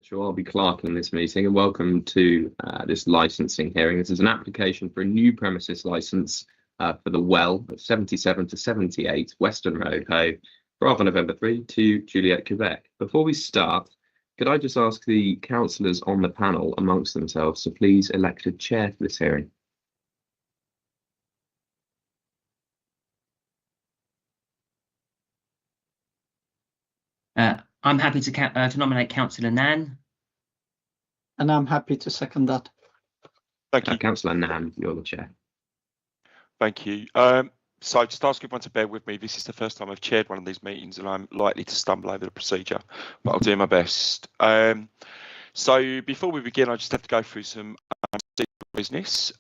Sure, I'll be clerking this meeting and welcome to this licensing hearing. This is an application for a new premises licence for the well of 77 to 78 Western Road, Hove, Bravo November 3 to Juliet, Quebec. Before we start, could I just ask the councillors on the panel amongst themselves to please elect a chair for this hearing? I'm happy to nominate Councillor Nan. And I'm happy to second that. Thank you. Councillor Nan, you're the chair. Thank you. So I just ask everyone to bear with me. This is the first time I've chaired one of these meetings and I'm likely to stumble over the procedure, but I'll do my best. So before we begin, I just have to go through some business.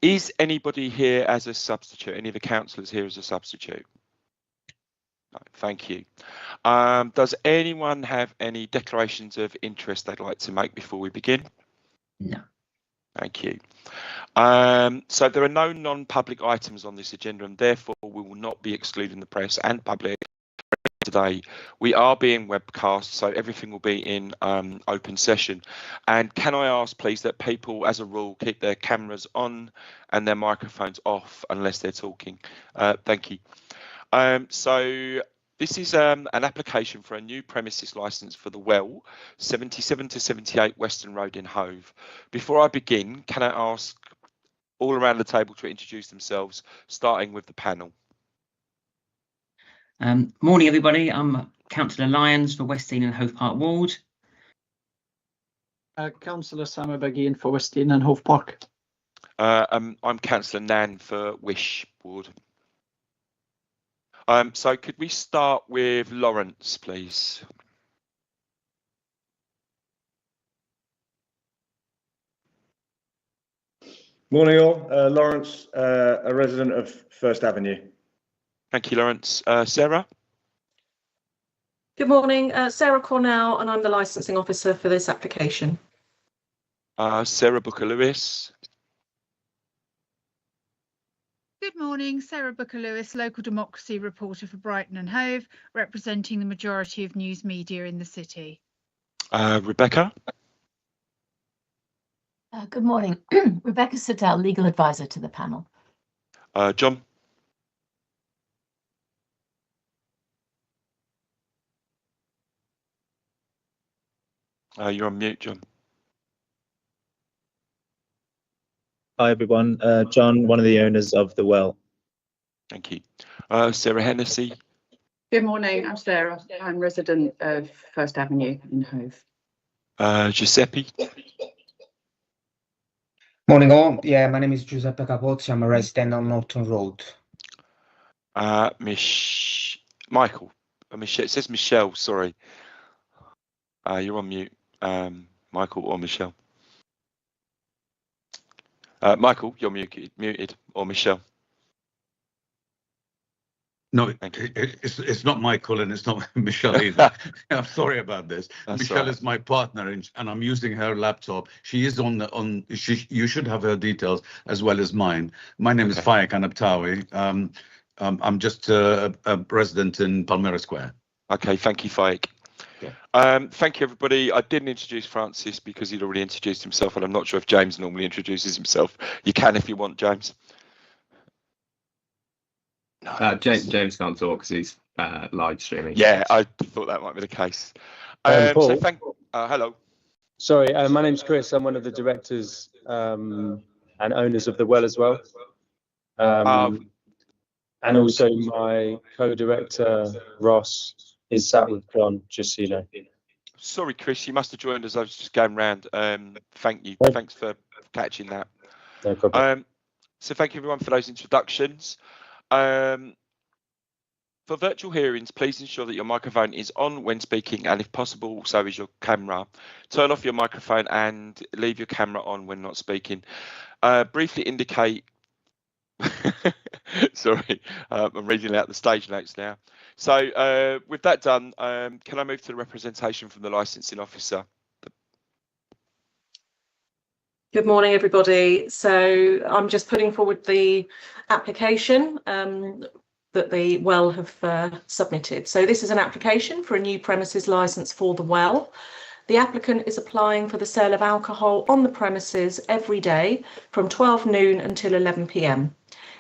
Is anybody here as a substitute? Any of the councillors here as a substitute? No, thank you. Does anyone have any declarations of interest they'd like to make before we begin? No. Thank you. So there are no non-public items on this agenda and therefore we will not be excluding the press and public today. We are being webcast, so everything will be in open session. And can I ask please that people as a rule keep their cameras on and their microphones off unless they're talking. Thank you. So this is an application for a new premises licence for the well, 77 to 78 Western Road in Hove. Before I begin, can I ask all around the table to introduce themselves, starting with the panel? Morning, everybody. I'm Councillor Lyons for West Dean and Hove Park Ward. Councillor Samuel Begin for West Dean and Hove Park. I'm Councillor Nan for Wish Ward. So could we start with Lawrence, please? Morning all, Lawrence, a resident of First Avenue. Thank you, Lawrence. Sarah? Good morning, Sarah Cornell, and I'm the licensing officer for this application. Sarah Booker-Lewis? Good morning, Sarah Booker-Lewis, local democracy reporter for Brighton and Hove, representing the majority of news media in the city. Rebecca? Good morning, Rebecca Siddell, legal advisor to the panel. John? You're on mute, John. Hi everyone, John, one of the owners of the well. Thank you. Sarah Hennessy? Good morning, I'm Sarah. I'm resident of First Avenue in Hove. Giuseppe? Morning all, yeah, my name is Giuseppe Capozzi, I'm a resident on Norton Road. Michael, Michelle, it says Michelle, sorry. You're on mute, Michael or Michelle. Michael, you're muted, or Michelle. No, it's not Michael and it's not Michelle either. I'm sorry about this. That's Michelle is my partner and I'm using her laptop. She is you should have her details as well as mine. My name is Faik Anabtawi. I'm just a resident in Palmyra Square. Okay, thank you, Faik. Yeah. Thank you, everybody. I didn't introduce Francis because he'd already introduced himself, and I'm not sure if James normally introduces himself. You can if you want, James. No. James can't talk because he's live streaming. Yeah, I thought that might be the case. Paul, so hello. Sorry, my name's Chris. I'm one of the directors and owners of the well as well. And also my co-director, Ross, is sat with John, just so you know. Sorry, Chris, you must have joined us. I was just going round. Thank you. Thanks for catching that. No problem. So thank you, everyone, for those introductions. For virtual hearings, please ensure that your microphone is on when speaking, and if possible, so is your camera. Turn off your microphone and leave your camera on when not speaking. Briefly indicate... Sorry, I'm reading out the stage notes now. So with that done, can I move to the representation from the licensing officer? Good morning, everybody. So I'm just putting forward the application that the well have submitted. So this is an application for a new premises licence for the well. The applicant is applying for the sale of alcohol on the premises every day from 12 noon until 11 p.m.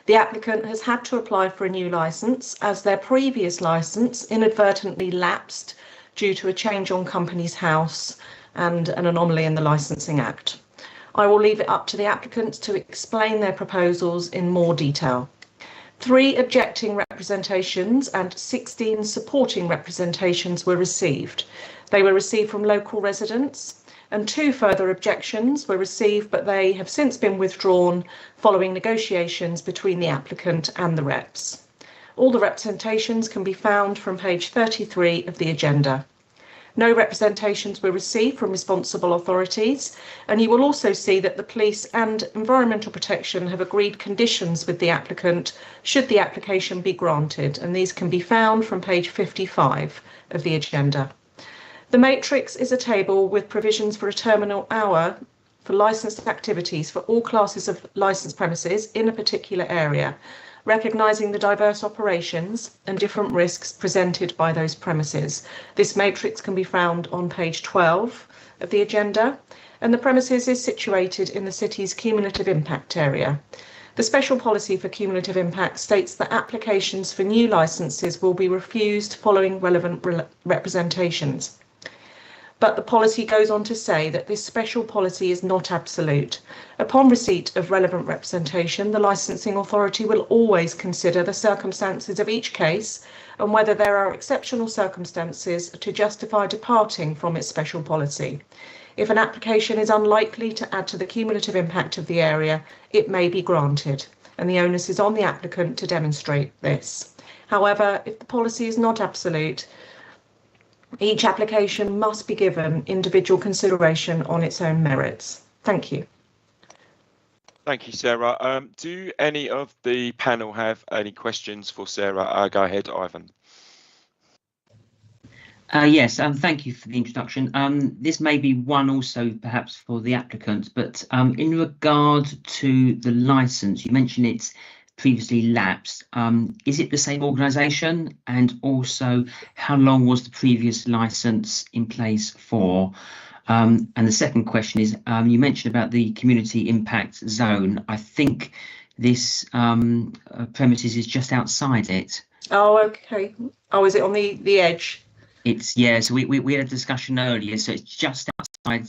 The applicant has had to apply for a new licence as their previous licence inadvertently lapsed due to a change on Companies House and an anomaly in the Licensing Act. I will leave it up to the applicants to explain their proposals in more detail. 3 objecting representations and 16 supporting representations were received. They were received from local residents, and 2 further objections were received, but they have since been withdrawn following negotiations between the applicant and the reps. All the representations can be found from page 33 of the agenda. No representations were received from responsible authorities, and you will also see that the police and environmental protection have agreed conditions with the applicant should the application be granted, and these can be found from page 55 of the agenda. The matrix is a table with provisions for a terminal hour for licensed activities for all classes of licensed premises in a particular area, recognising the diverse operations and different risks presented by those premises. This matrix can be found on page 12 of the agenda, and the premises is situated in the city's cumulative impact area. The special policy for cumulative impact states that applications for new licences will be refused following relevant representations. But the policy goes on to say that this special policy is not absolute. Upon receipt of relevant representation, the licensing authority will always consider the circumstances of each case and whether there are exceptional circumstances to justify departing from its special policy. If an application is unlikely to add to the cumulative impact of the area, it may be granted, and the onus is on the applicant to demonstrate this. However, if the policy is not absolute, each application must be given individual consideration on its own merits. Thank you. Thank you, Sarah. Do any of the panel have any questions for Sarah? Go ahead, Ivan. Yes, thank you for the introduction. This may be one also perhaps for the applicant, but in regard to the licence, you mentioned it's previously lapsed. Is it the same organisation? And also, how long was the previous licence in place for? And the second question is, you mentioned about the community impact zone. I think this premises is just outside it. Oh, okay. Oh, is it on the edge? It's, yeah, so we had a discussion earlier, so it's just outside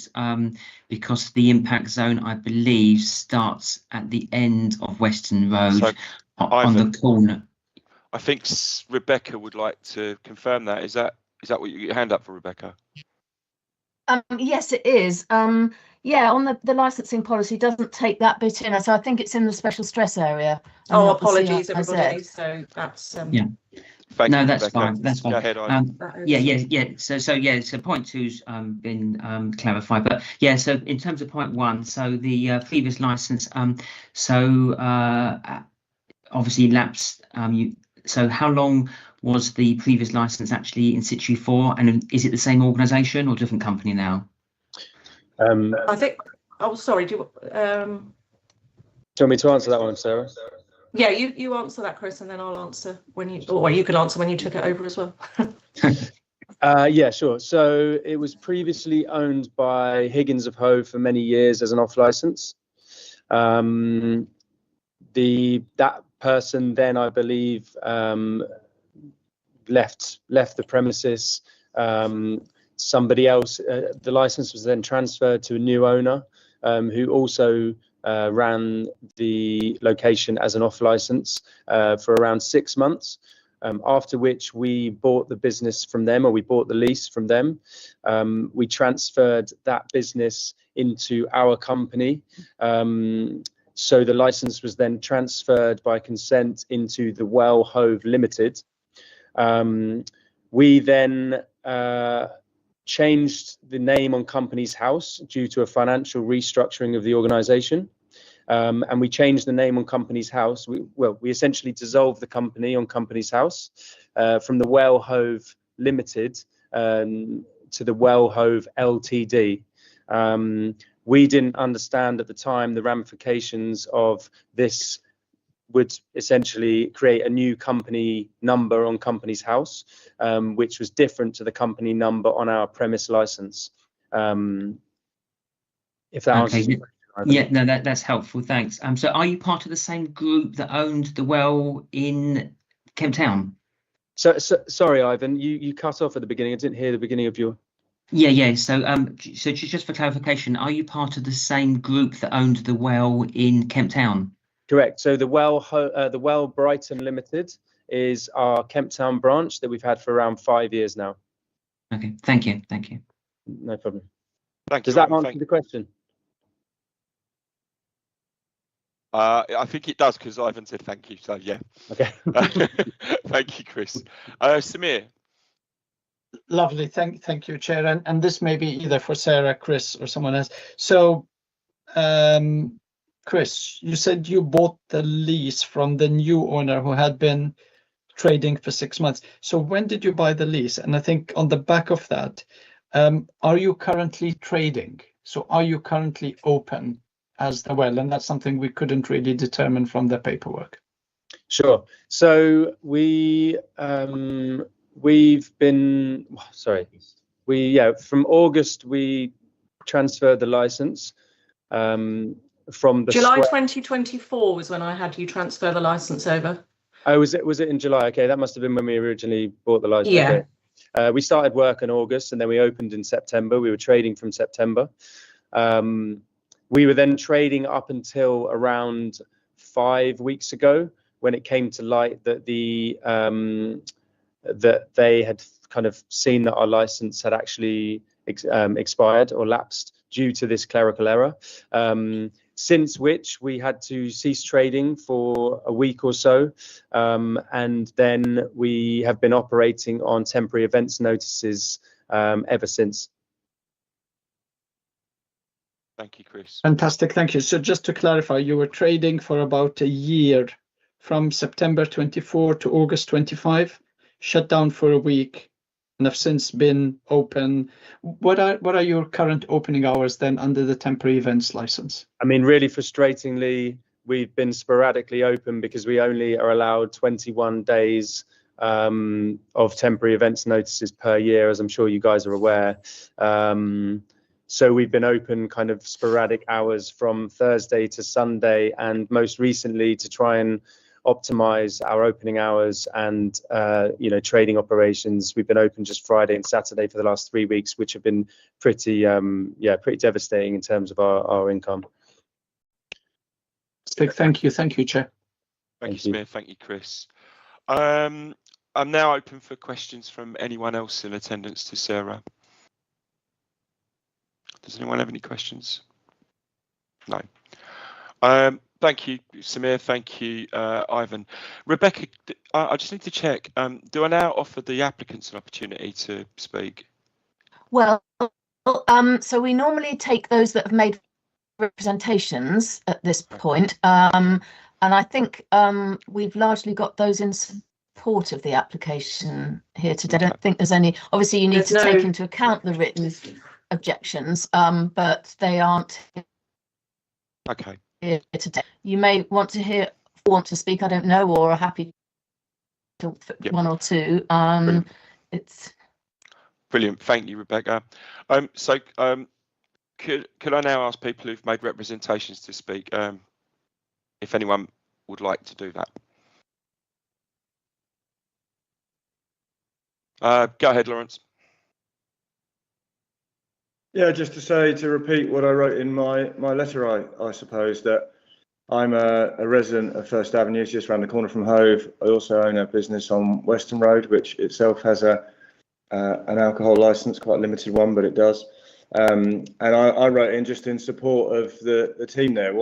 because the impact zone, I believe, starts at the end of Western Road, so, on the corner. I think Rebecca would like to confirm that. Is that what you get your hand up for, Rebecca? Yes, it is. Yeah, on the licensing policy doesn't take that bit in, so I think it's in the special stress area. Oh, apologies, everybody. So that's yeah. Thank no, you, that's Rebecca. fine. That's fine. Go ahead, yeah. So point two's been clarified, but yeah. So in terms of point 1, so the previous license, obviously lapsed. So how long was the previous license actually in situ for, and is it the same organisation or different company now? I think. Oh, sorry. Do you want me to answer that one, Sarah? Yeah, you answer that, Chris, and then I'll answer when you, or you can answer when you took it over as well. Yeah, sure. So it was previously owned by Higgins of Hove for many years as an off license. That person then, I believe, left the premises. Somebody else, the license was then transferred to a new owner who also ran the location as an off license for around 6 months, after which we bought the business from them, or we bought the lease from them. We transferred that business into our company. So the license was then transferred by consent into the Well Hove Limited. We then changed the name on Companies House due to a financial restructuring of the organisation, and we changed the name on Companies House. We essentially dissolved the company on Companies House from the Well Hove Limited to the Well Hove Ltd. We didn't understand at the time the ramifications of this would essentially create a new company number on Companies House, which was different to the company number on our premise license. If that answers Okay. your question, Ivan. Yeah, no, that's helpful. Thanks. So are you part of the same group that owned the well in Kemp Town? So sorry, Ivan, you cut off at the beginning. I didn't hear the beginning of your. Yeah. So just for clarification, are you part of the same group that owned the well in Kemp Town? Correct. So the well Brighton Limited is our Kemp Town branch that we've had for around 5 years now. Okay. Thank you. No problem. Does that answer the question? I think it does, because Ivan said thank you. So yeah. Okay. Thank you, Chris. Samir. Lovely. Thank you, Chair. And this may be either for Sarah, Chris, or someone else. So, Chris, you said you bought the lease from the new owner who had been trading for 6 months. So when did you buy the lease? And I think on the back of that, are you currently trading? So are you currently open as the well? And that's something we couldn't really determine from the paperwork. Sure. So we've been, from August, we transferred the license from the July 2024 was when I had you transfer the license over. Oh, was it in July? Okay, that must have been when we originally bought the license. Yeah. Okay. We started work in August, and then we opened in September. We were trading from September. We were then trading up until around 5 weeks ago, when it came to light that that they had kind of seen that our license had actually expired or lapsed due to this clerical error. Since which we had to cease trading for a week or so, and then we have been operating on temporary events notices ever since. Thank you, Chris. Fantastic, thank you. So just to clarify, you were trading for about a year, from September 24 to August 25, shut down for a week, and have since been open. What are your current opening hours then under the temporary events license? I mean, really frustratingly, we've been sporadically open because we only are allowed 21 days of temporary events notices per year, as I'm sure you guys are aware. So we've been open kind of sporadic hours from Thursday to Sunday, and most recently to try and optimize our opening hours and trading operations, we've been open just Friday and Saturday for the last 3 weeks, which have been pretty devastating in terms of our income. Thank you, Chair. Thank you, Samir. Thank you, Chris. I'm now open for questions from anyone else in attendance to Sarah. Does anyone have any questions? No. Thank you, Samir. Thank you, Ivan. Rebecca, I just need to check. Do I now offer the applicants an opportunity to speak? Well, so we normally take those that have made representations at this point. And I think we've largely got those in support of the application here today. I don't think there's any, obviously you need to take into account the written objections, but they aren't okay here today. You may want to speak, I don't know, or are happy to one or two. It's brilliant. Thank you, Rebecca. So could I now ask people who've made representations to speak, if anyone would like to do that? Go ahead, Lawrence. Yeah, just to repeat what I wrote in my letter, I suppose, that I'm a resident of First Avenue, it's just around the corner from Hove. I also own a business on Western Road, which itself has an alcohol licence, quite a limited one, but it does. And I wrote in just in support of the team there.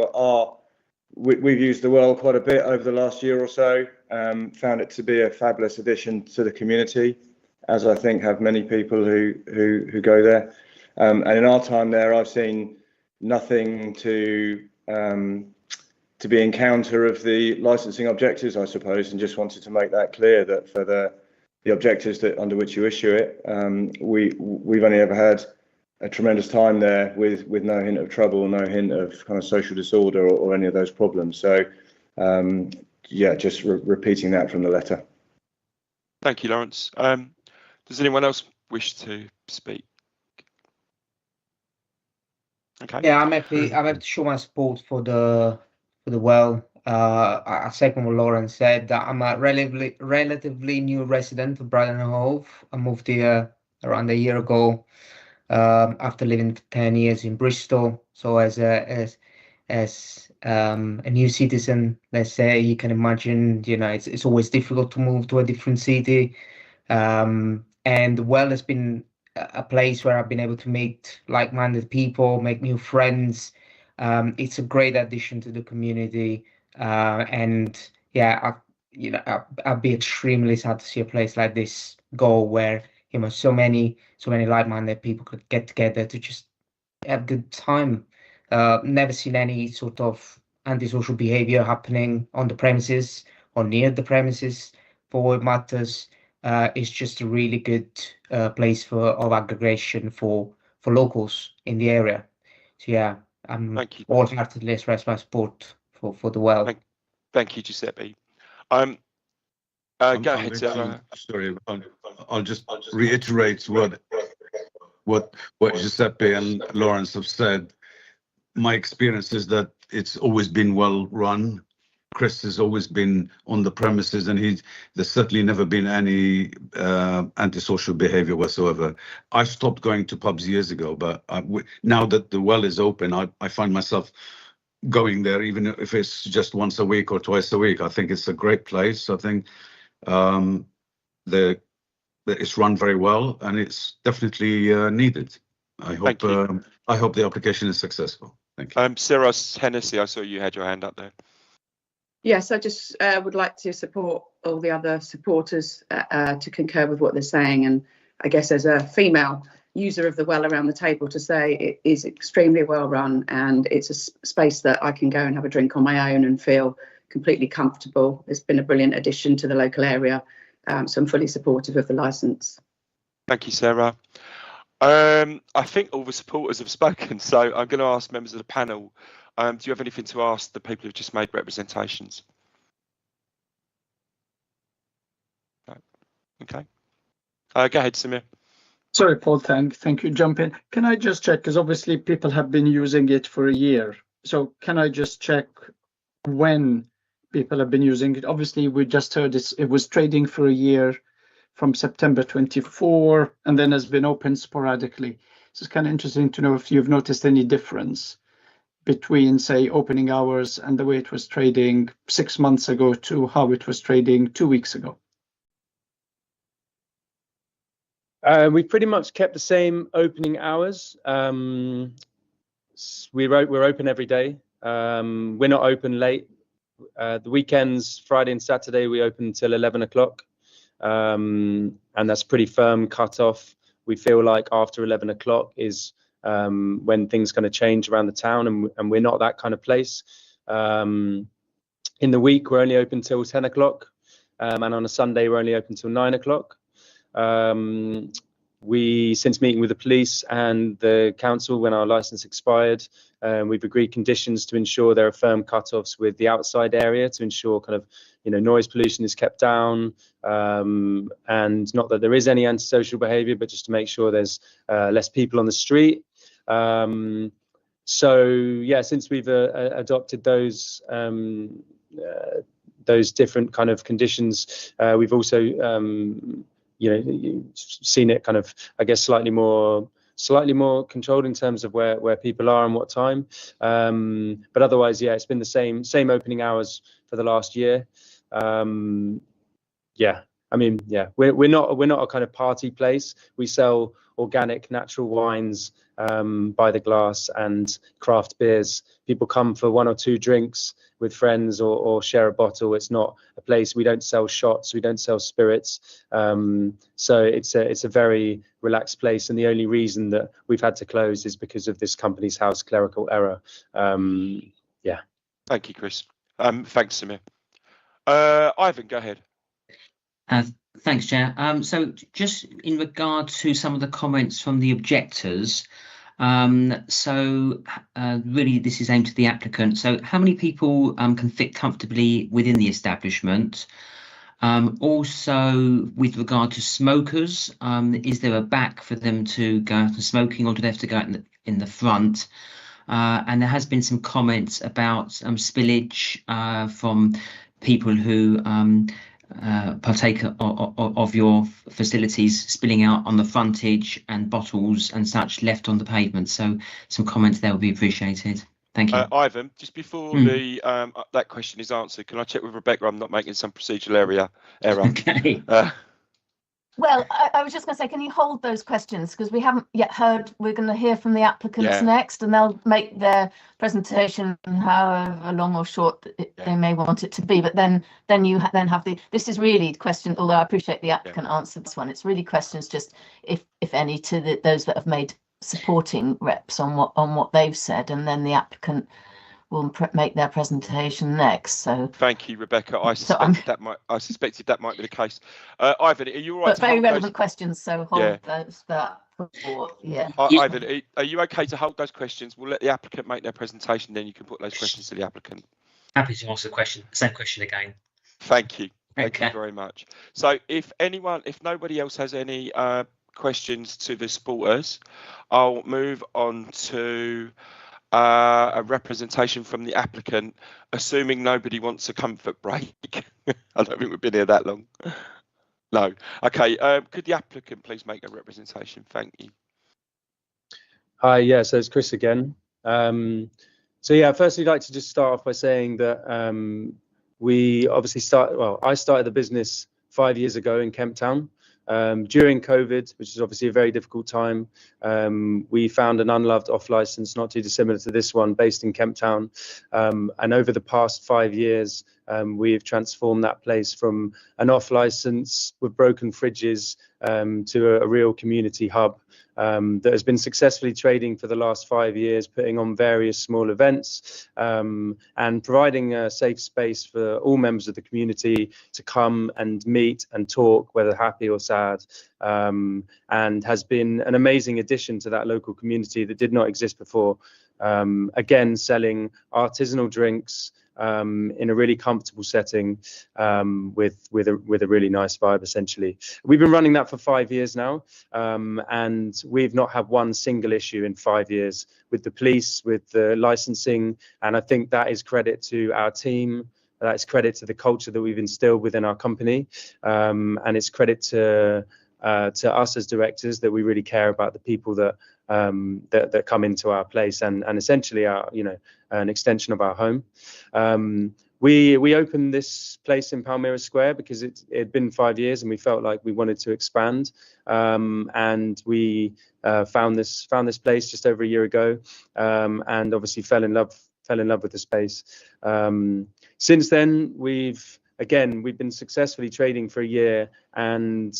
We've used the well quite a bit over the last year or so, found it to be a fabulous addition to the community, as I think have many people who go there. And in our time there, I've seen nothing to be in counter of the licensing objectives, I suppose, and just wanted to make that clear that for the objectives under which you issue it, we've only ever had a tremendous time there with no hint of trouble, no hint of kind of social disorder or any of those problems. So yeah, just repeating that from the letter. Thank you, Lawrence. Does anyone else wish to speak? Okay. Yeah, I'm happy to show my support for the well. I second what Lauren said, that I'm a relatively new resident of Brighton and Hove. I moved here around a year ago, after living for 10 years in Bristol. So as a new citizen, let's say, you can imagine, it's always difficult to move to a different city. And the well has been a place where I've been able to meet like-minded people, make new friends. It's a great addition to the community. And yeah, I'd be extremely sad to see a place like this go, where so many like-minded people could get together to just have a good time. Never seen any sort of antisocial behavior happening on the premises or near the premises. For what matters, it's just a really good place of aggregation for locals in the area. So yeah, Thank you. wholeheartedly express my support for the well. Thank you, Giuseppe. Go ahead, Sarah. Sorry, I'll just reiterate what Giuseppe and Lawrence have said. My experience is that it's always been well run. Chris has always been on the premises, and there's certainly never been any antisocial behavior whatsoever. I stopped going to pubs years ago, but now that the well is open, I find myself going there, even if it's just once a week or twice a week. I think it's a great place. I think it's run very well, and it's definitely needed. I hope the application is successful. Thank you. Sarah Hennessy, I saw you had your hand up there. Yes, I just would like to support all the other supporters to concur with what they're saying. And I guess as a female user of the well around the table, to say it is extremely well run, and it's a space that I can go and have a drink on my own and feel completely comfortable. It's been a brilliant addition to the local area. So I'm fully supportive of the licence. Thank you, Sarah. I think all the supporters have spoken, so I'm going to ask members of the panel, do you have anything to ask the people who've just made representations? No. Okay. Go ahead, Samir. Sorry, Paul, thank you. Jump in. Can I just check, because obviously people have been using it for a year. So can I just check when people have been using it? Obviously, we just heard it was trading for a year from September 24, and then has been open sporadically. So it's kind of interesting to know if you've noticed any difference between, say, opening hours and the way it was trading 6 months ago to how it was trading 2 weeks ago. We pretty much kept the same opening hours. We're open every day. We're not open late. The weekends, Friday and Saturday, we open until 11 o'clock. And that's pretty firm cut off. We feel like after 11 o'clock is when things kind of change around the town, and we're not that kind of place. In the week, we're only open till 10 o'clock. And on a Sunday, we're only open till 9 o'clock. Since meeting with the police and the council when our license expired, we've agreed conditions to ensure there are firm cut-offs with the outside area to ensure kind of, noise pollution is kept down, and not that there is any antisocial behaviour, but just to make sure there's less people on the street. So yeah, since we've adopted those different kind of conditions, we've also seen it kind of, I guess, slightly more controlled in terms of where people are and what time. But otherwise, yeah, it's been the same opening hours for the last year. Yeah, I mean, yeah, we're not a kind of party place. We sell organic, natural wines by the glass and craft beers. People come for 1 or 2 drinks with friends or share a bottle. It's not a place. We don't sell shots. We don't sell spirits. So it's a very relaxed place. And the only reason that we've had to close is because of this Companies House clerical error. Yeah. Thank you, Chris. Thanks, Samir. Ivan, go ahead. Thanks, Chair. So just in regard to some of the comments from the objectors, really this is aimed to the applicant. So how many people can fit comfortably within the establishment? Also, with regard to smokers, is there a back for them to go out and smoking, or do they have to go out in the front? and there has been some comments about spillage from people who partake of your facilities spilling out on the frontage, and bottles and such left on the pavement. So some comments there would be appreciated. Thank you. Ivan, just before the that question is answered, can I check with Rebecca I'm not making some procedural error? Okay. Well, I was just going to say, can you hold those questions, because we haven't yet heard. We're going to hear from the applicants next, and they'll make their presentation however long or short they may want it to be. But then you have this is really question. Although I appreciate the applicant answered this one, it's really questions just if any to those that have made supporting reps on what they've said, and then the applicant will make their presentation next. So thank you, Rebecca. I suspected that might be the case. Ivan, are you all right? But very relevant questions, so hold those. Ivan, are you okay to hold those questions? We'll let the applicant make their presentation, then you can put those questions to the applicant. Happy to answer the question. Same question again. Thank you. Thank you very much. So if nobody else has any questions to the supporters, I'll move on to a representation from the applicant, assuming nobody wants a comfort break. I don't think we've been here that long. No. Okay. Could the applicant please make a representation? Thank you. Hi. Yeah. So it's Chris again. So yeah, firstly, I'd like to just start off by saying that we obviously I started the business 5 years ago in Kemp Town. During COVID, which is obviously a very difficult time, we found an unloved off license, not too dissimilar to this one, based in Kemp Town. And over the past 5 years, we've transformed that place from an off license with broken fridges to a real community hub that has been successfully trading for the last 5 years, putting on various small events and providing a safe space for all members of the community to come and meet and talk, whether happy or sad, and has been an amazing addition to that local community that did not exist before. Again, selling artisanal drinks in a really comfortable setting with a really nice vibe. Essentially, we've been running that for 5 years now, and we've not had one single issue in 5 years with the police, with the licensing, and I think that is credit to our team. That is credit to the culture that we've instilled within our company, and it's credit to us as directors that we really care about the people that come into our place and essentially are, an extension of our home. We opened this place in Palmyra Square because it had been 5 years and we felt like we wanted to expand, and we found this place just over a year ago, and obviously fell in love with the space. Since then, we've been successfully trading for a year, and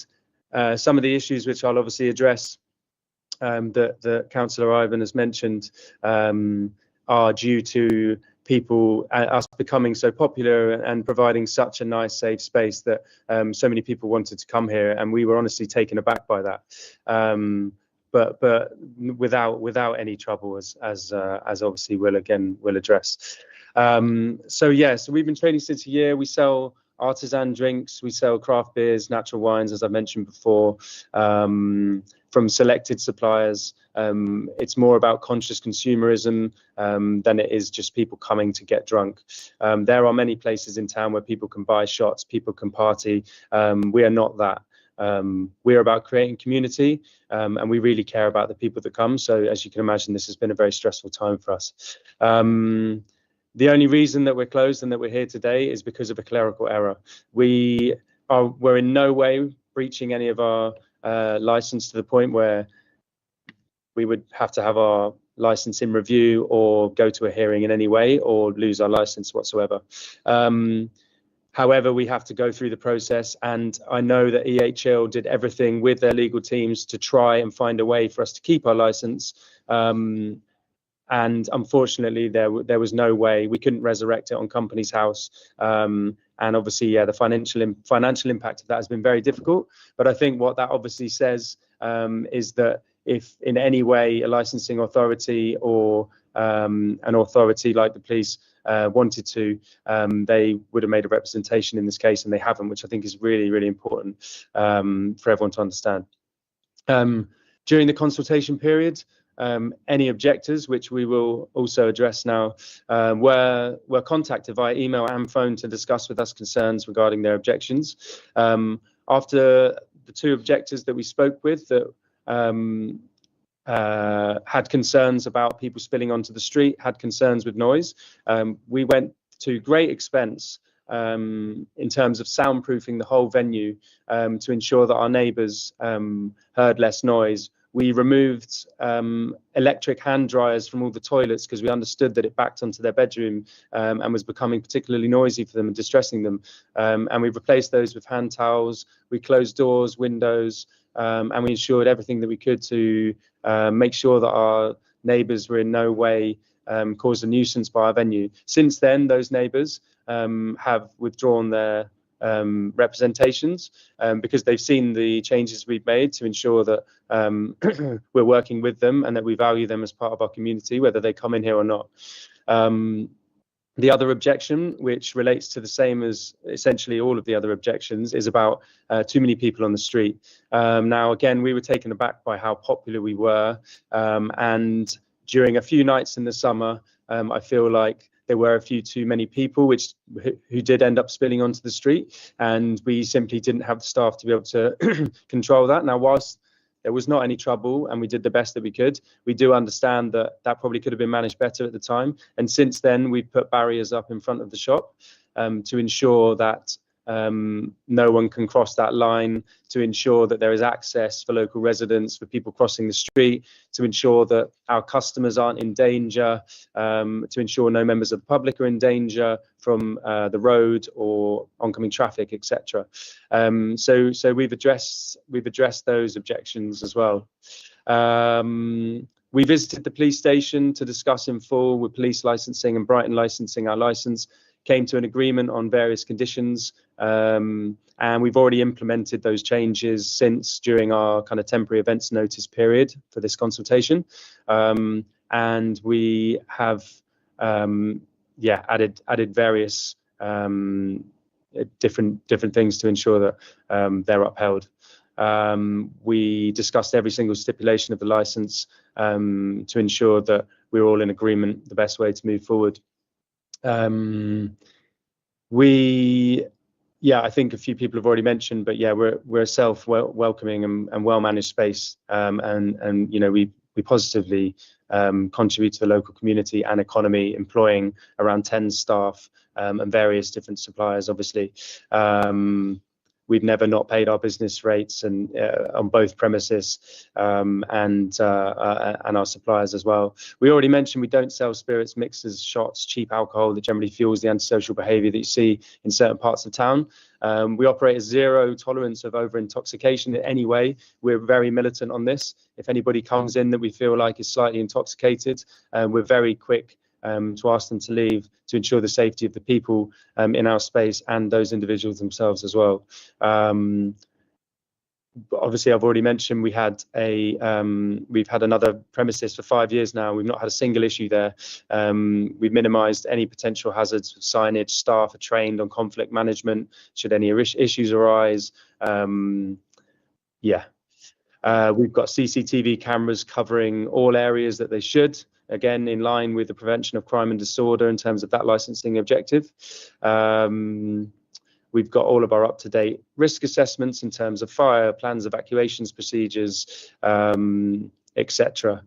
some of the issues which I'll obviously address that Councillor Ivan has mentioned are due to us becoming so popular and providing such a nice safe space that so many people wanted to come here, and we were honestly taken aback by that, but without any trouble, as obviously we'll address. So we've been trading since a year. We sell artisan drinks, we sell craft beers, natural wines, as I mentioned before, from selected suppliers. It's more about conscious consumerism than it is just people coming to get drunk. There are many places in town where people can buy shots, people can party. We are not that. We're about creating community, and we really care about the people that come. So as you can imagine, this has been a very stressful time for us. The only reason that we're closed and that we're here today is because of a clerical error. We're in no way breaching any of our license to the point where we would have to have our license in review or go to a hearing in any way or lose our license whatsoever. However, we have to go through the process, and I know that EHL did everything with their legal teams to try and find a way for us to keep our license. And unfortunately, there was no way. We couldn't resurrect it on Companies House. And obviously, the financial impact of that has been very difficult. But I think what that obviously says is that if in any way a licensing authority or an authority like the police wanted to, they would have made a representation in this case, and they haven't, which I think is really, really important for everyone to understand. During the consultation period, Any objectors, which we will also address now, were contacted via email and phone to discuss with us concerns regarding their objections. After the 2 objectors that we spoke with that had concerns about people spilling onto the street, had concerns with noise, we went to great expense in terms of soundproofing the whole venue to ensure that our neighbours heard less noise. We removed electric hand dryers from all the toilets because we understood that it backed onto their bedroom and was becoming particularly noisy for them and distressing them. And we replaced those with hand towels. We closed doors, windows, and we ensured everything that we could to make sure that our neighbours were in no way caused a nuisance by our venue. Since then, those neighbours have withdrawn their representations because they've seen the changes we've made to ensure that we're working with them and that we value them as part of our community, whether they come in here or not. The other objection, which relates to the same as essentially all of the other objections, is about too many people on the street. Now, again, we were taken aback by how popular we were, and during a few nights in the summer, I feel like there were a few too many people who did end up spilling onto the street, and we simply didn't have the staff to be able to control that. Now, whilst there was not any trouble and we did the best that we could, we do understand that that probably could have been managed better at the time. And since then, we've put barriers up in front of the shop to ensure that no one can cross that line, to ensure that there is access for local residents, for people crossing the street, to ensure that our customers aren't in danger, to ensure no members of the public are in danger from the road or oncoming traffic, etc. So we've addressed those objections as well. We visited the police station to discuss in full with police licensing and Brighton licensing our license, came to an agreement on various conditions, and we've already implemented those changes since during our kind of temporary events notice period for this consultation. And we have added various different things to ensure that they're upheld. We discussed every single stipulation of the license to ensure that we're all in agreement the best way to move forward. I think a few people have already mentioned, but yeah, we're a self-welcoming and well-managed space, and you know, we positively contribute to the local community and economy, employing around 10 staff and various different suppliers, obviously. We've never not paid our business rates and on both premises and our suppliers as well. We already mentioned we don't sell spirits, mixers, shots, cheap alcohol that generally fuels the antisocial behaviour that you see in certain parts of town. We operate a zero tolerance of over intoxication in any way. We're very militant on this. If anybody comes in that we feel like is slightly intoxicated, we're very quick to ask them to leave, to ensure the safety of the people in our space and those individuals themselves as well. Obviously, I've already mentioned we've had another premises for 5 years now. We've not had a single issue there. We've minimised any potential hazards with signage. Staff are trained on conflict management should any issues arise. We've got CCTV cameras covering all areas that they should, again, in line with the prevention of crime and disorder in terms of that licensing objective. We've got all of our up-to-date risk assessments in terms of fire, plans, evacuations, procedures, etc.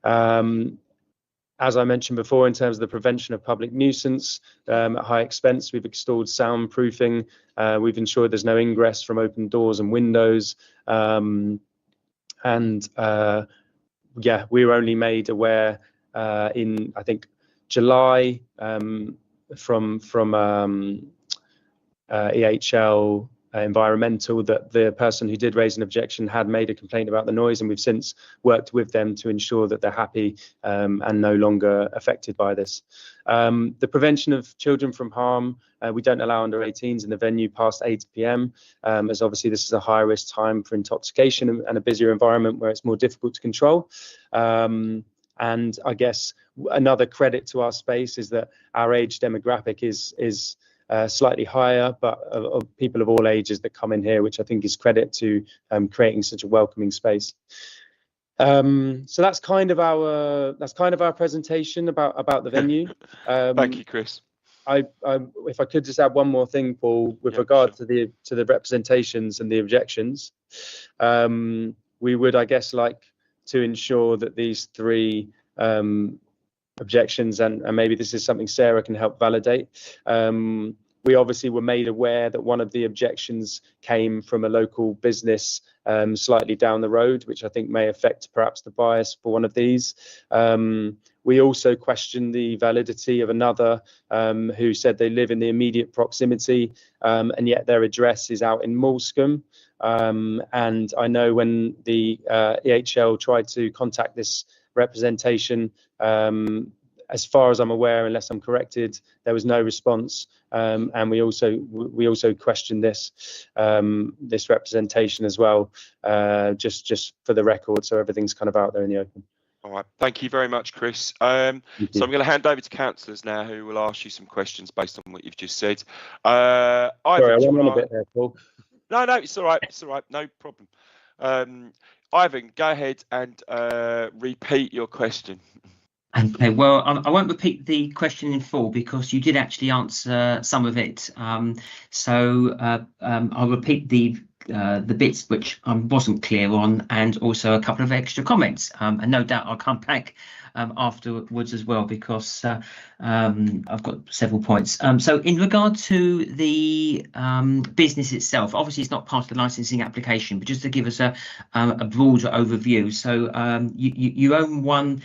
As I mentioned before, in terms of the prevention of public nuisance, at high expense, we've installed soundproofing. We've ensured there's no ingress from open doors and windows. We were only made aware in, I think, July from EHL Environmental that the person who did raise an objection had made a complaint about the noise, and we've since worked with them to ensure that they're happy and no longer affected by this. The prevention of children from harm, we don't allow under 18s in the venue past 8 p.m, as obviously this is a high risk time for intoxication and a busier environment where it's more difficult to control. And I guess another credit to our space is that our age demographic is slightly higher, but of people of all ages that come in here, which I think is credit to creating such a welcoming space. So that's kind of our presentation about the venue. Thank you, Chris. If I could just add one more thing, Paul, with regard to the representations and the objections, we would, I guess, like to ensure that these three objections, and maybe this is something Sarah can help validate. We obviously were made aware that one of the objections came from a local business slightly down the road, which I think may affect perhaps the bias for one of these. We also questioned the validity of another who said they live in the immediate proximity, and yet their address is out in Moulscombe. And I know when the EHL tried to contact this representation, as far as I'm aware, unless I'm corrected, there was no response. And we also questioned this representation as well, just for the record, so everything's kind of out there in the open. All right, thank you very much, Chris. So I'm going to hand over to councillors now, who will ask you some questions based on what you've just said. Sorry, I went on a bit there, Paul. No, it's all right. It's all right. No problem. Ivan, go ahead and repeat your question. Okay, well, I won't repeat the question in full because you did actually answer some of it. So I'll repeat the bits which I wasn't clear on, and also a couple of extra comments. And no doubt I'll come back afterwards as well, because I've got several points. So in regard to the business itself, obviously it's not part of the licensing application, but just to give us a broader overview. So you own one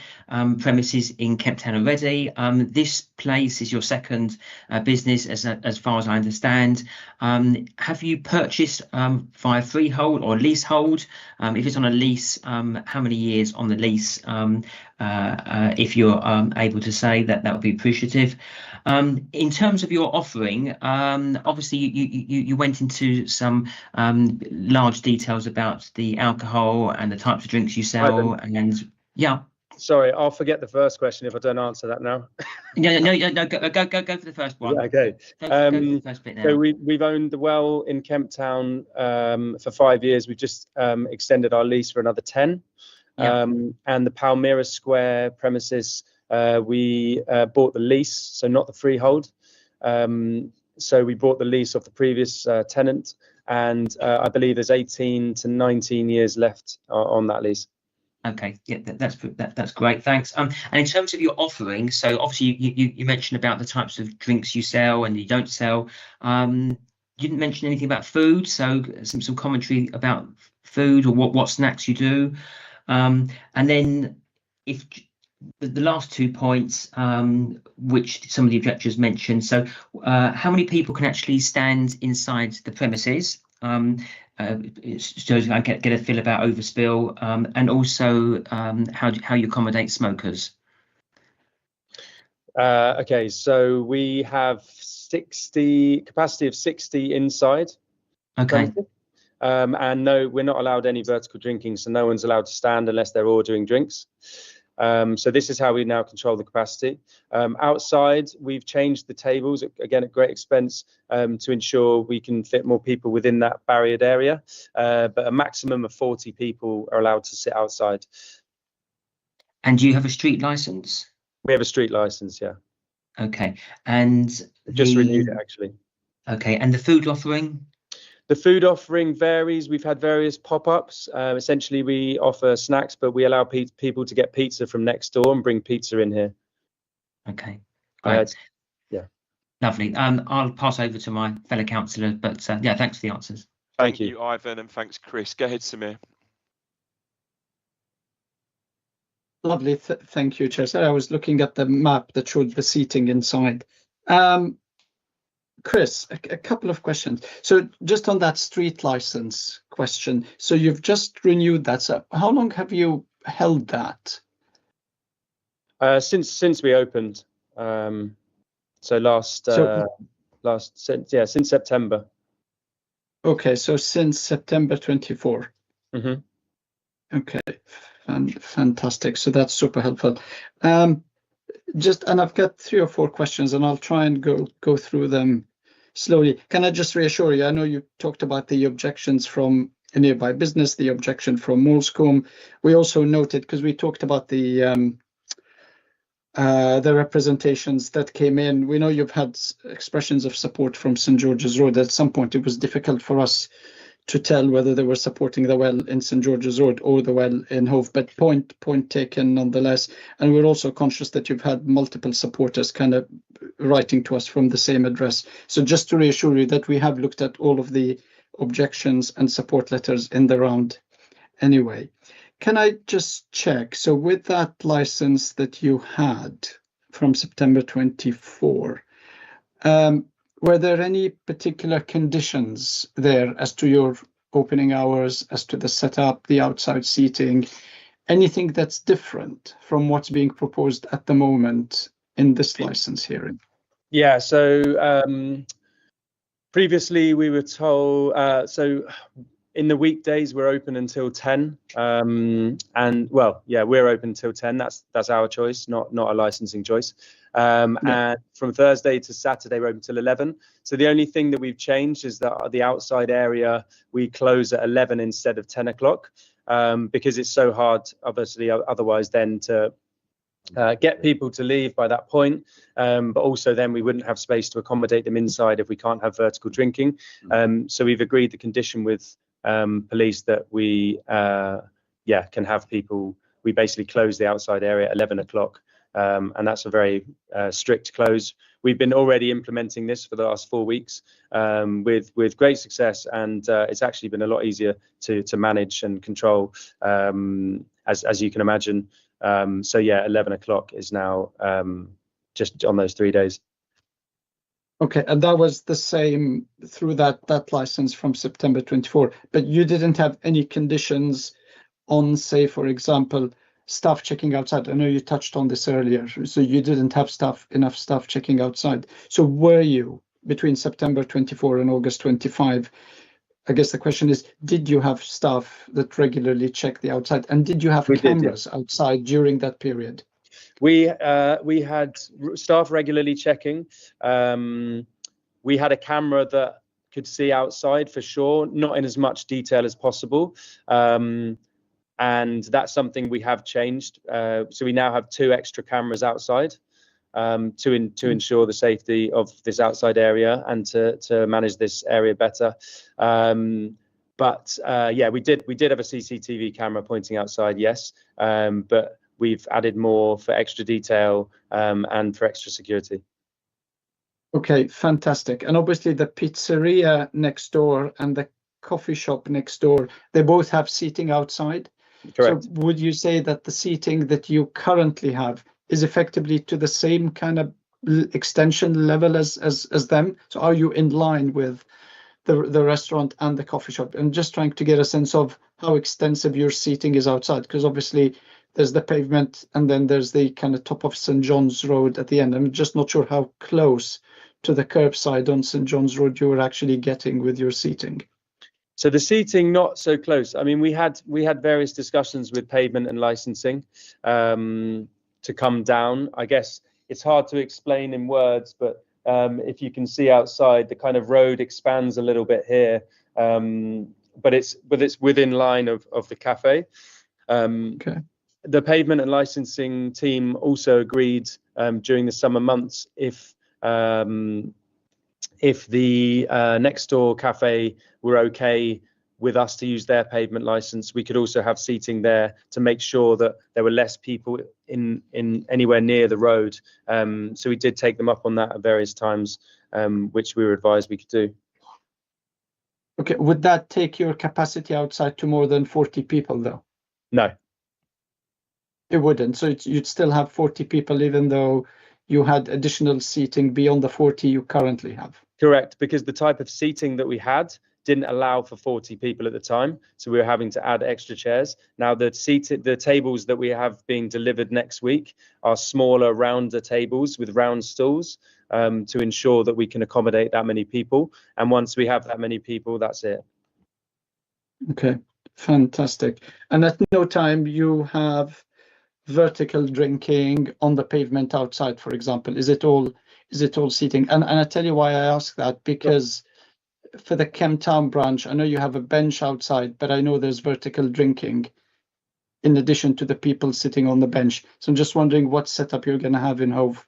premises in Kemp Town already. This place is your second business, as far as I understand. Have you purchased via freehold or leasehold? If it's on a lease, how many years on the lease? If you're able to say that, that would be appreciative. In terms of your offering, obviously you went into some large details about the alcohol and the types of drinks you sell, and yeah. Sorry, I'll forget the first question if I don't answer that now. No, go for the first one. Yeah, okay. Go for the first bit now. So we've owned the well in Kemp Town for 5 years. We've just extended our lease for another 10. Yeah. And the Palmyra Square premises, we bought the lease, so not the freehold. So we bought the lease off the previous tenant, and I believe there's 18 to 19 years left on that lease. Okay, yeah, that's great, thanks. And in terms of your offering, so obviously you mentioned about the types of drinks you sell and you don't sell. You didn't mention anything about food, so some commentary about food or what snacks you do. And then if the last 2 points, which some of the objectors mentioned, so how many people can actually stand inside the premises? So I get a feel about overspill, and also how you accommodate smokers. Okay, so we have capacity of 60 inside. Okay. And no, we're not allowed any vertical drinking, so no one's allowed to stand unless they're ordering drinks. So this is how we now control the capacity. Outside, we've changed the tables, again, at great expense, to ensure we can fit more people within that barriered area. But a maximum of 40 people are allowed to sit outside. And do you have a street license? We have a street license, yeah. Okay. And just renewed it, actually. Okay. And the food offering? The food offering varies. We've had various pop-ups. Essentially, we offer snacks, but we allow people to get pizza from next door and bring pizza in here. Okay, great. Yeah. Lovely. I'll pass over to my fellow councillor, but yeah, thanks for the answers. Thank you, Ivan, and thanks, Chris. Go ahead, Samir. Lovely. Thank you, Chair. So I was looking at the map that showed the seating inside. Chris, a couple of questions. So just on that street license question, so you've just renewed that. So how long have you held that? Since we opened. So since September. Okay, so since September 24. Mm-hmm. Okay, fantastic. So that's super helpful. And I've got 3 or 4 questions, and I'll try and go through them slowly. Can I just reassure you? I know you talked about the objections from a nearby business, the objection from Moulscombe. We also noted, because we talked about the representations that came in. We know you've had expressions of support from St George's Road. At some point, it was difficult for us to tell whether they were supporting the well in St George's Road or the well in Hove, but point taken nonetheless. And we're also conscious that you've had multiple supporters kind of writing to us from the same address. So just to reassure you that we have looked at all of the objections and support letters in the round anyway. Can I just check? So with that license that you had from September 24, were there any particular conditions there as to your opening hours, as to the setup, the outside seating, anything that's different from what's being proposed at the moment in this license hearing? Yeah, so previously we were told, so in the weekdays we're open until 10, and well, yeah, we're open until 10. That's our choice, not a licensing choice. And from Thursday to Saturday we're open till 11. So the only thing that we've changed is that the outside area we close at 11 instead of 10 o'clock, because it's so hard, obviously, otherwise then to get people to leave by that point, but also then we wouldn't have space to accommodate them inside if we can't have vertical drinking. So we've agreed the condition with police that we can have people. We basically close the outside area at 11 o'clock, and that's a very strict close. We've been already implementing this for the last 4 weeks with great success, and it's actually been a lot easier to manage and control, as you can imagine. So yeah, 11 o'clock is now just on those 3 days. Okay, and that was the same through that license from September 24, but you didn't have any conditions on, say, for example, staff checking outside. I know you touched on this earlier, so you didn't have enough staff checking outside. So were you, between September 24 and August 25, I guess the question is, did you have staff that regularly check the outside, and did you have cameras outside during that period? We had staff regularly checking. We had a camera that could see outside for sure, not in as much detail as possible. And that's something we have changed. So we now have 2 extra cameras outside to ensure the safety of this outside area and to manage this area better. But yeah, we did have a CCTV camera pointing outside, yes, but we've added more for extra detail and for extra security. Okay, fantastic. And obviously the pizzeria next door and the coffee shop next door, they both have seating outside. Correct. So would you say that the seating that you currently have is effectively to the same kind of extension level as them? So are you in line with the restaurant and the coffee shop? And just trying to get a sense of how extensive your seating is outside, because obviously there's the pavement and then there's the kind of top of St John's Road at the end. I'm just not sure how close to the curbside on St John's Road you were actually getting with your seating. So the seating, not so close. I mean, we had various discussions with pavement and licensing to come down. I guess it's hard to explain in words, but if you can see outside, the kind of road expands a little bit here, but it's within line of the cafe. Okay. The pavement and licensing team also agreed during the summer months if the next door cafe were okay with us to use their pavement license, we could also have seating there to make sure that there were less people in anywhere near the road. So we did take them up on that at various times, which we were advised we could do. Okay, would that take your capacity outside to more than 40 people though? No. It wouldn't. So you'd still have 40 people even though you had additional seating beyond the 40 you currently have? Correct, because the type of seating that we had didn't allow for 40 people at the time, so we were having to add extra chairs. Now the tables that we have being delivered next week are smaller, rounder tables with round stools to ensure that we can accommodate that many people. And once we have that many people, that's it. Okay, fantastic. And at no time you have vertical drinking on the pavement outside, for example? Is it all seating? And I tell you why I ask that, because for the Kemptown branch, I know you have a bench outside, but I know there's vertical drinking in addition to the people sitting on the bench. So I'm just wondering what setup you're going to have in Hove.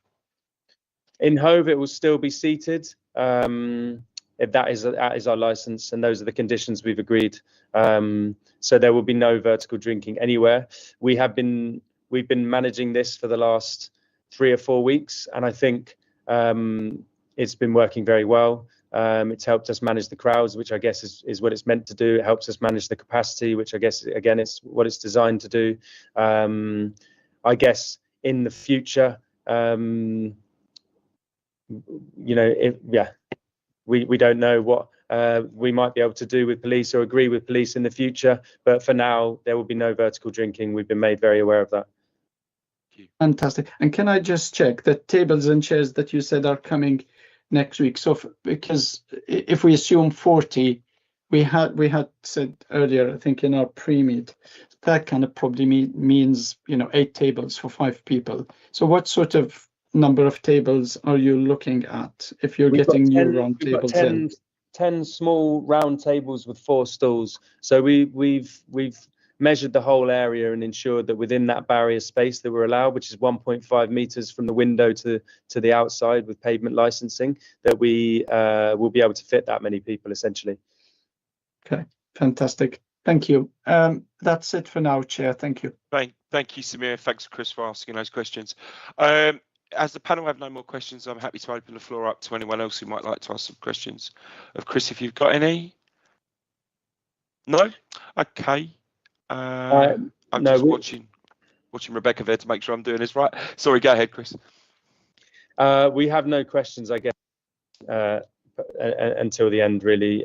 In Hove, it will still be seated. If that is our license, and those are the conditions we've agreed. So there will be no vertical drinking anywhere. We've been managing this for the last 3 or 4 weeks, and I think it's been working very well. It's helped us manage the crowds, which I guess is what it's meant to do. It helps us manage the capacity, which I guess, again, it's what it's designed to do. I guess in the future, we don't know what we might be able to do with police or agree with police in the future, but for now there will be no vertical drinking. We've been made very aware of that. Fantastic. And can I just check the tables and chairs that you said are coming next week? So because if we assume 40, we had said earlier, I think in our pre-meet, that kind of probably means 8 tables for 5 people. So what sort of number of tables are you looking at if you're getting new round tables in? 10 small round tables with 4 stools. So we've measured the whole area and ensured that within that barrier space that we're allowed, which is 1.5 meters from the window to the outside with pavement licensing, that we will be able to fit that many people essentially. Okay, fantastic. Thank you. That's it for now, Chair. Thank you. Thank you, Samir. Thanks, Chris, for asking those questions. As the panel have no more questions, I'm happy to open the floor up to anyone else who might like to ask some questions of Chris, if you've got any. No? Okay. I'm just watching Rebecca there to make sure I'm doing this right. Sorry, go ahead, Chris. We have no questions, I guess, until the end, really.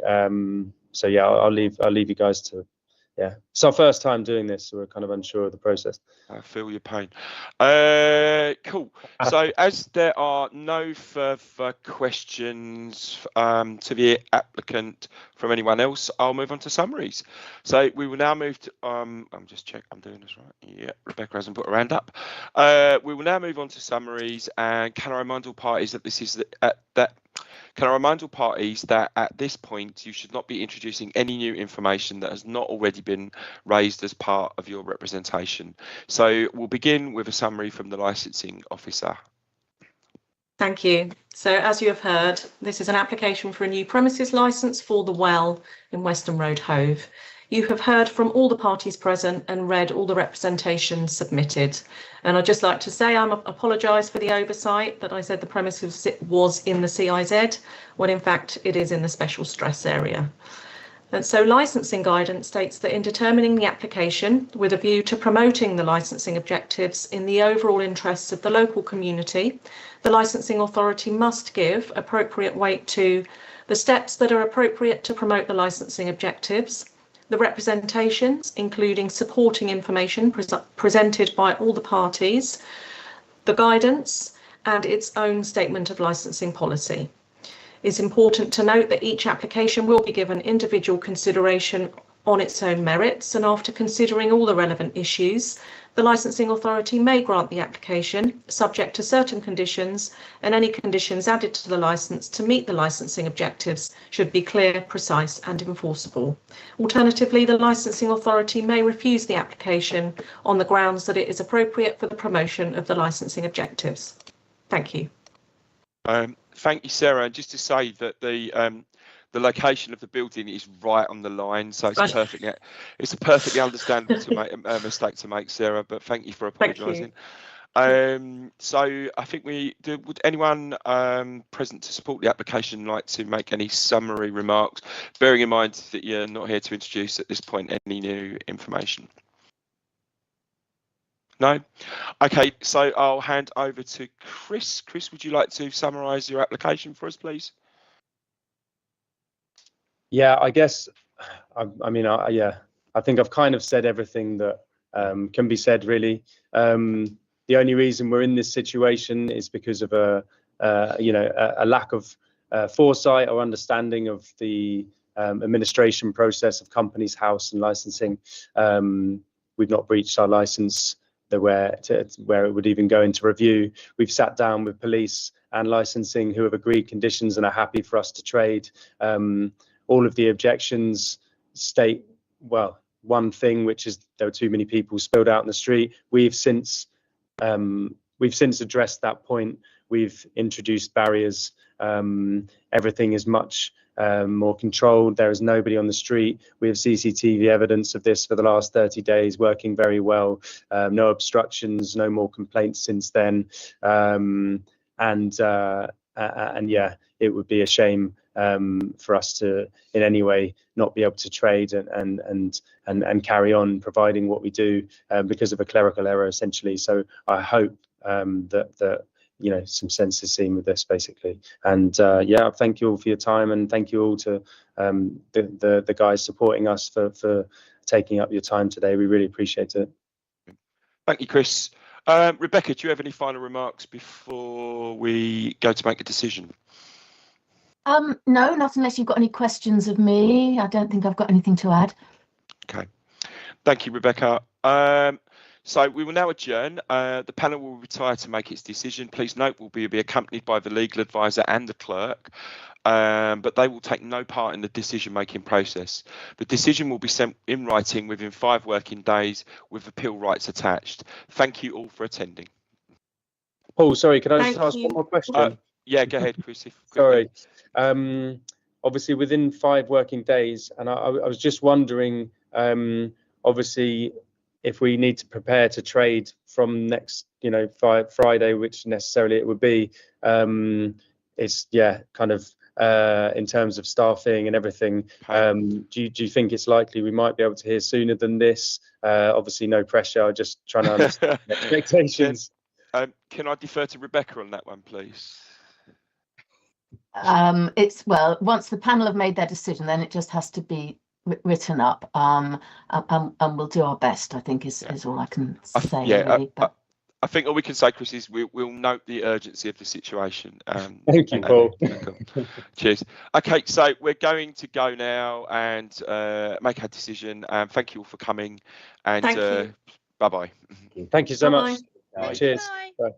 So yeah, I'll leave you guys to. Yeah, it's our first time doing this, so we're kind of unsure of the process. I feel your pain. Cool. So as there are no further questions to the applicant from anyone else, I'll move on to summaries. So we will now move to, I'm just checking, I'm doing this right. Yeah, Rebecca hasn't put her hand up. We will now move on to summaries, and can I remind all parties that this is that at this point you should not be introducing any new information that has not already been raised as part of your representation. So we'll begin with a summary from the licensing officer. Thank you. So as you have heard, this is an application for a new premises licence for the Well in Weston Road, Hove. You have heard from all the parties present and read all the representation submitted. And I'd just like to say I apologise for the oversight that I said the premises was in the CIZ, when in fact it is in the special stress area. And so licensing guidance states that in determining the application with a view to promoting the licensing objectives in the overall interests of the local community, the licensing authority must give appropriate weight to the steps that are appropriate to promote the licensing objectives, the representations, including supporting information presented by all the parties, the guidance, and its own statement of licensing policy. It's important to note that each application will be given individual consideration on its own merits, and after considering all the relevant issues, the licensing authority may grant the application subject to certain conditions, and any conditions added to the licence to meet the licensing objectives should be clear, precise and enforceable. Alternatively, the licensing authority may refuse the application on the grounds that it is appropriate for the promotion of the licensing objectives. Thank you. Thank you, Sarah. And just to say that the location of the building is right on the line, so it's a perfectly understandable mistake to make, Sarah. But thank you for apologising. So I think would anyone present to support the application like to make any summary remarks, bearing in mind that you're not here to introduce at this point any new information? No? Okay, so I'll hand over to Chris. Chris, would you like to summarise your application for us, please? Yeah, I guess, I think I've kind of said everything that can be said, really. The only reason we're in this situation is because of a lack of foresight or understanding of the administration process of Companies House and licensing. We've not breached our license where it would even go into review. We've sat down with police and licensing who have agreed conditions and are happy for us to trade. all of the objections state, well, one thing, which is there were too many people spilled out in the street. We've since addressed that point. We've introduced barriers. Everything is much more controlled. There is nobody on the street. We have CCTV evidence of this for the last 30 days, working very well. No obstructions, no more complaints since then. And yeah, it would be a shame for us to in any way not be able to trade and carry on providing what we do because of a clerical error, essentially. So I hope that you know, some sense is seen with this, basically. And yeah, thank you all for your time, and thank you all to the guys supporting us for taking up your time today. We really appreciate it. Thank you, Chris. Rebecca, do you have any final remarks before we go to make a decision? No, not unless you've got any questions of me. I don't think I've got anything to add. Okay. Thank you, Rebecca. So we will now adjourn. The panel will retire to make its decision. Please note we'll be accompanied by the legal advisor and the clerk, but they will take no part in the decision-making process. The decision will be sent in writing within 5 working days with appeal rights attached. Thank you all for attending. Paul, sorry, can I just ask one more question? Yeah, go ahead, Chris. Sorry. Obviously, within 5 working days, and I was just wondering, obviously, if we need to prepare to trade from next, you know, Friday, which necessarily it would be, it's, yeah, kind of in terms of staffing and everything, do you think it's likely we might be able to hear sooner than this? Obviously, no pressure, just trying to understand expectations. Can I defer to Rebecca on that one, please? It's, well, once the panel have made their decision, then it just has to be written up, and we'll do our best, I think is all I can say. Yeah, really, but I think all we can say, Chris, is we'll note the urgency of the situation. Thank you, Paul. Cheers. Okay, so we're going to go now and make our decision. Thank you all for coming, and bye-bye. Thank you so much. Bye. Cheers. Bye.